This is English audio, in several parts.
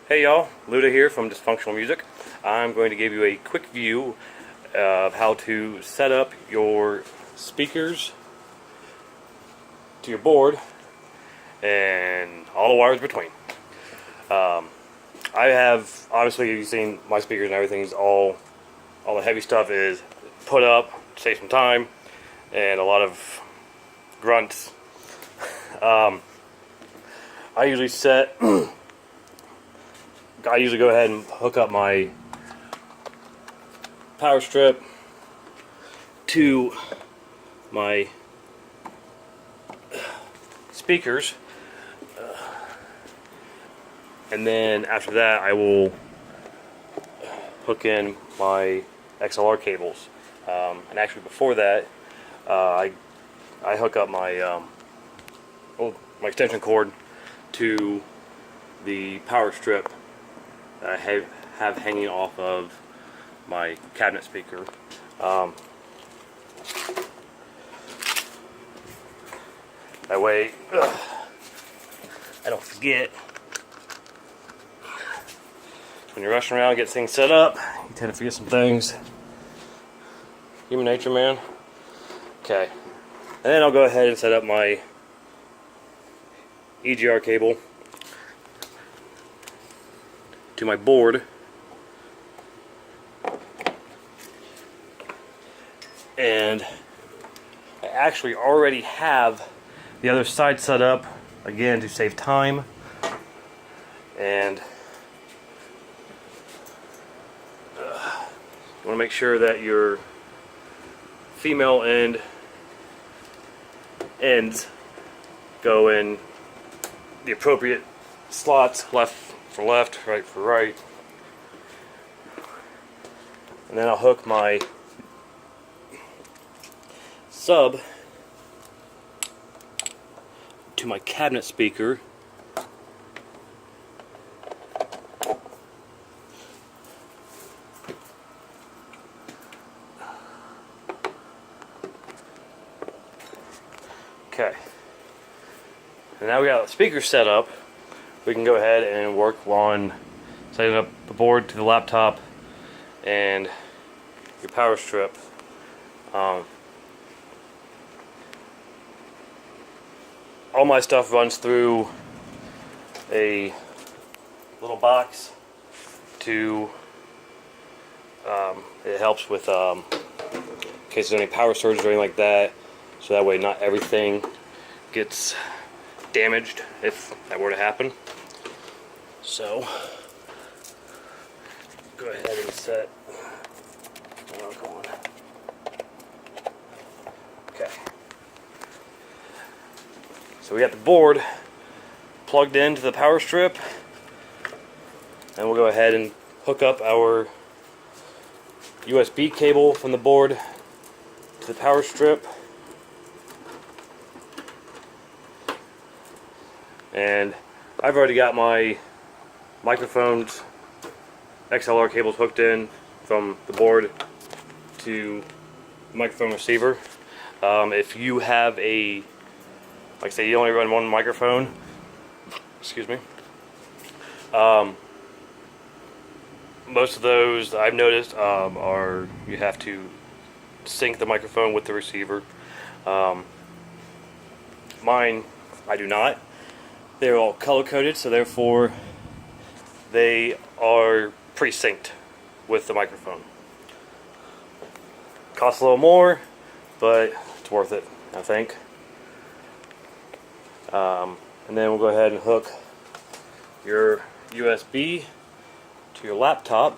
Hey y'all, Luda here from Dysfunctional Music. I'm going to give you a quick view of how to set up your speakers to your board and all the wires between. I have, obviously you've seen my speakers and everything's all the heavy stuff is put up to save some time and a lot of grunts. I usually go ahead and hook up my power strip to my speakers, and then after that I will hook in my XLR cables. And actually before that, I hook up my my extension cord to the power strip that I have hanging off of my cabinet speaker. That way I don't forget. When you're rushing around, get things set up, you tend to forget some things. Human nature, man. Okay, and then I'll go ahead and set up my EGR cable to my board, and I actually already have the other side set up again to save time. And you want to make sure that your female ends go in the appropriate slots, left for left, right for right. And then I'll hook my sub to my cabinet speaker. Okay. And now we got the speaker set up. We can go ahead and work on setting up the board to the laptop and your power strip. All my stuff runs through a little box to it helps with in case there's any power surges or anything like that, so that way not everything gets damaged if that were to happen. So go ahead and set. Okay. So we got the board plugged into the power strip, and we'll go ahead and hook up our USB cable from the board to the power strip. And I've already got my microphones, XLR cables hooked in from the board to the microphone receiver. If you have like I say, you only run one microphone, excuse me, most of those I've noticed are you have to sync the microphone with the receiver. Mine, I do not. They're all color coded, so therefore they are pre-synced with the microphone. Costs a little more, but it's worth it, I think. And then we'll go ahead and hook your USB to your laptop,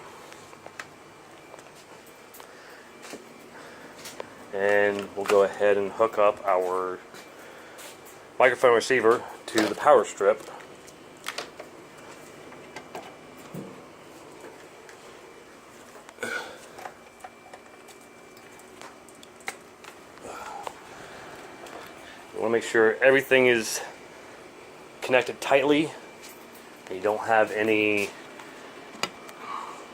and we'll go ahead and hook up our microphone receiver to the power strip. You want to make sure everything is connected tightly and you don't have any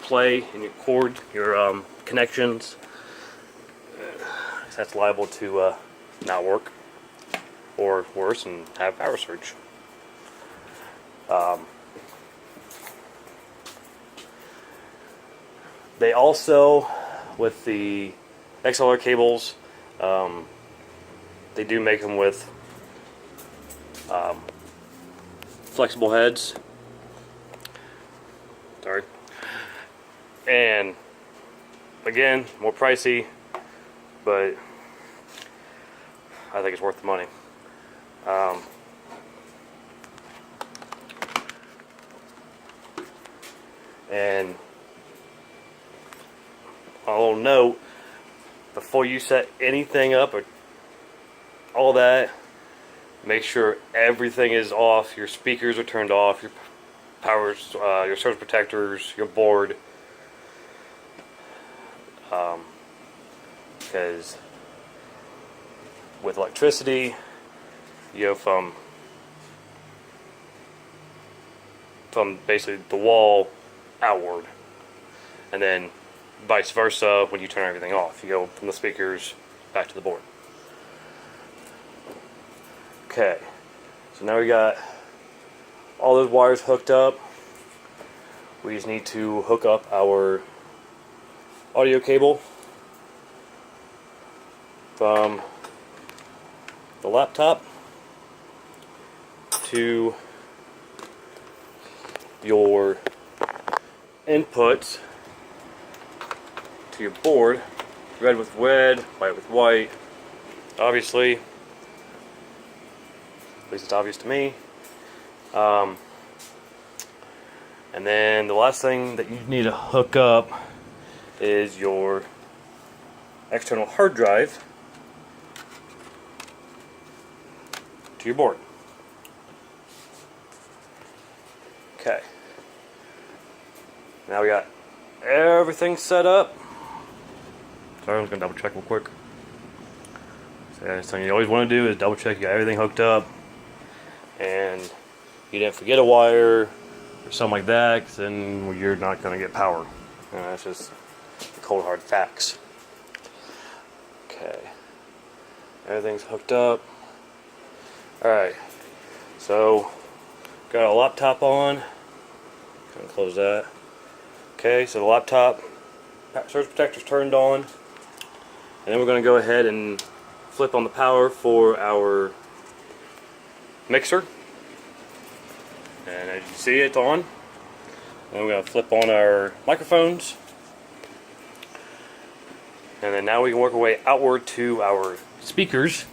play in your cord, your connections. That's liable to not work, or worse, and have power surge. They also, with the XLR cables, they do make them with flexible heads. Sorry. And again, more pricey, but I think it's worth the money. And a little note, before you set anything up or all that, make sure everything is off. Your speakers are turned off, your powers, your surge protectors, your board, because with electricity, you know, from basically the wall outward, and then vice versa when you turn everything off. You go from the speakers back to the board. Okay, so now we got all those wires hooked up. We just need to hook up our audio cable from the laptop to your inputs to your board. Red with red, white with white. Obviously, at least it's obvious to me. And then the last thing that you need to hook up is your external hard drive to your board. Okay. Now we got everything set up. Sorry, I'm just gonna double check real quick. So that's something you always want to do, is double check you got everything hooked up and you didn't forget a wire or something like that, because then you're not going to get power. And that's just the cold hard facts. Okay, everything's hooked up. Alright, so got our laptop on. Gonna close that. Okay, so the laptop surge protector's turned on, and then we're going to go ahead and flip on the power for our mixer. And as you can see, it's on. And we're going to flip on our microphones. And then now we can work our way outward to our speakers.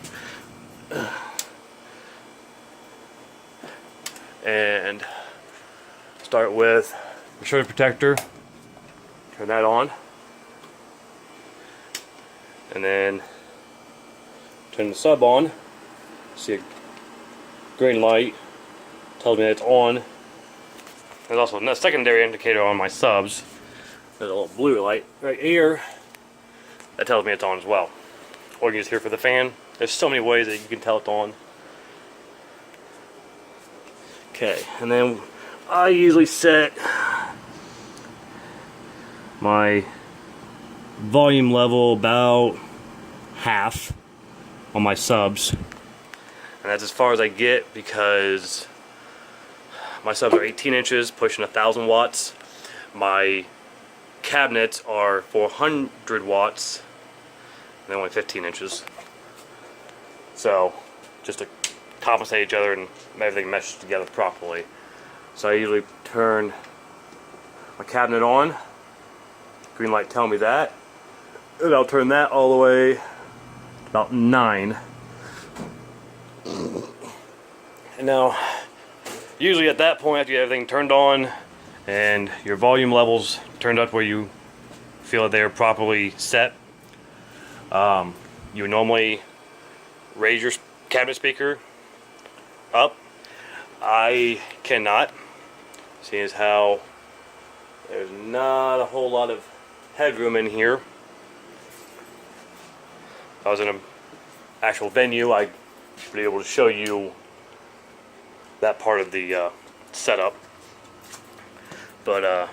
And start with the surge protector. Turn that on. And then turn the sub on. See a green light. Tells me that it's on. There's also a secondary indicator on my subs. There's a little blue light right here. That tells me it's on as well. Or you can just hear for the fan. There's so many ways that you can tell it's on. Okay, and then I usually set my volume level about half on my subs. And that's as far as I get, because my subs are 18 inches, pushing 1,000 watts. My cabinets are 400 watts, and they're only 15 inches. So, just to compensate each other and everything meshes together properly. So I usually turn my cabinet on. Green light tell me that. And I'll turn that all the way to about 9. And now, usually at that point, after you have everything turned on and your volume levels turned up where you feel that they're properly set, you would normally raise your cabinet speaker up. I cannot, seeing as how there's not a whole lot of headroom in here. If I was in an actual venue, I'd be able to show you that part of the setup. But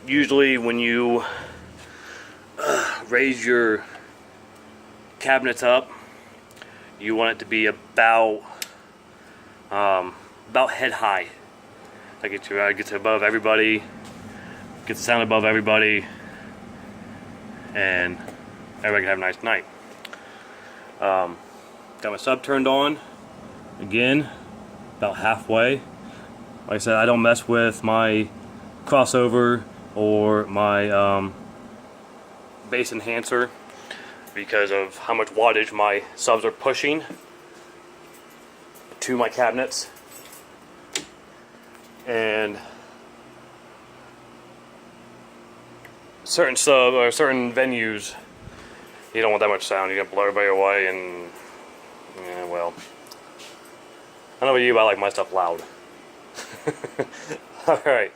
usually when you raise your cabinets up, you want it to be about head high. Like it gets above everybody, gets the sound above everybody, and everybody can have a nice night. Got my sub turned on again, about halfway. Like I said, I don't mess with my crossover or my bass enhancer because of how much wattage my subs are pushing to my cabinets. And certain venues, you don't want that much sound. You're gonna blow everybody away, and yeah, well, I don't know about you, but I like my stuff loud. Alright,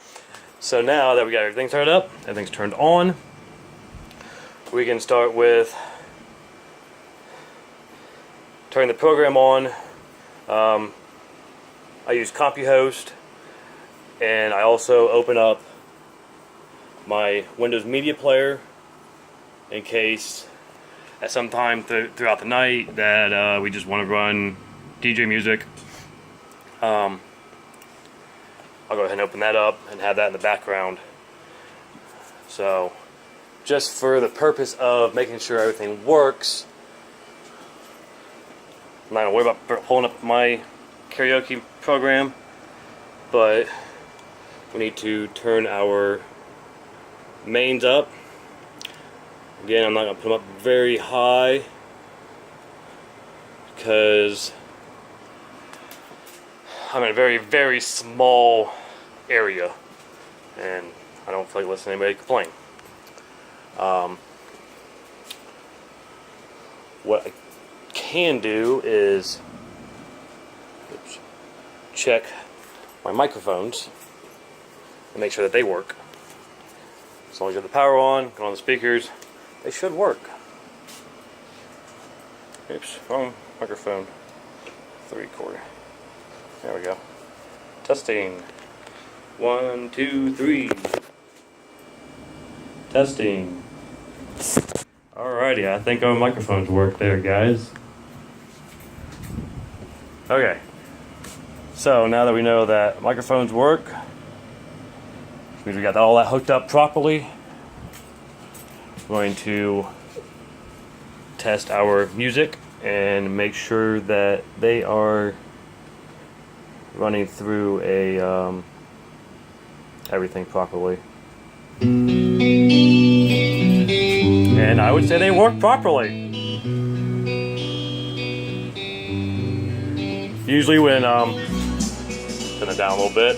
so now that we got everything turned up, everything's turned on, we can start with turning the program on. I use CompuHost, and I also open up my Windows Media Player in case at some time throughout the night that we just want to run DJ music. I'll go ahead and open that up and have that in the background. So just for the purpose of making sure everything works, I'm not going to worry about pulling up my karaoke program, but we need to turn our mains up. Again, I'm not going to put them up very high because I'm in a very, very small area and I don't feel like listening to anybody complain. What I can do is check my microphones and make sure that they work. As long as you have the power on, go on the speakers, they should work. Oops, wrong microphone. 3/4. There we go. Testing. 1, 2, 3. Testing. Alrighty, I think our microphones work there, guys. Okay. So now that we know that microphones work, which means we got all that hooked up properly, we're going to test our music and make sure that they are running through a everything properly. And I would say they work properly. Usually when turn it down a little bit.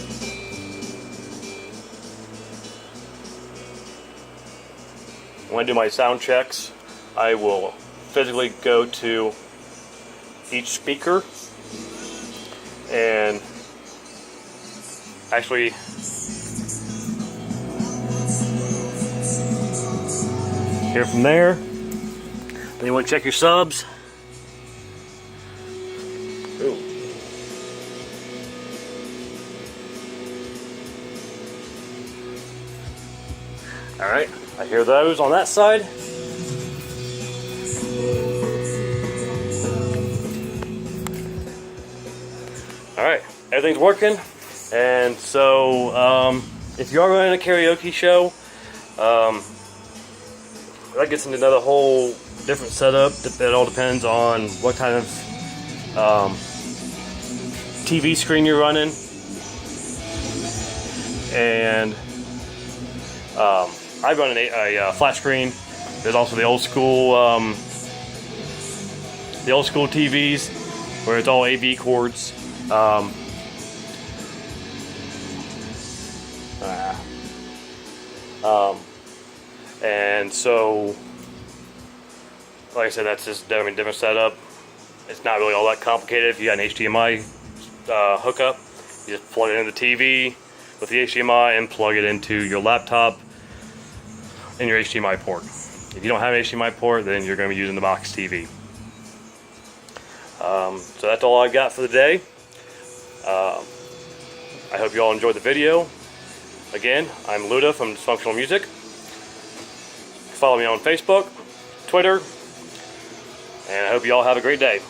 When I do my sound checks, I will physically go to each speaker and actually hear from there. Then you want to check your subs. Ooh. Alright, I hear those on that side. Alright, everything's working. And so, if you are running a karaoke show, that gets into another whole different setup. It all depends on what kind of TV screen you're running. And I run a flat screen. There's also the old school TVs where it's all AV cords. And so, like I said, that's just a different setup. It's not really all that complicated. If you got an HDMI hookup, you just plug it into the TV with the HDMI and plug it into your laptop and your HDMI port. If you don't have an HDMI port, then you're going to be using the box TV. So that's all I got for the day. I hope you all enjoyed the video. Again, I'm Luda from Dysfunctional Music. Follow me on Facebook, Twitter, and I hope you all have a great day.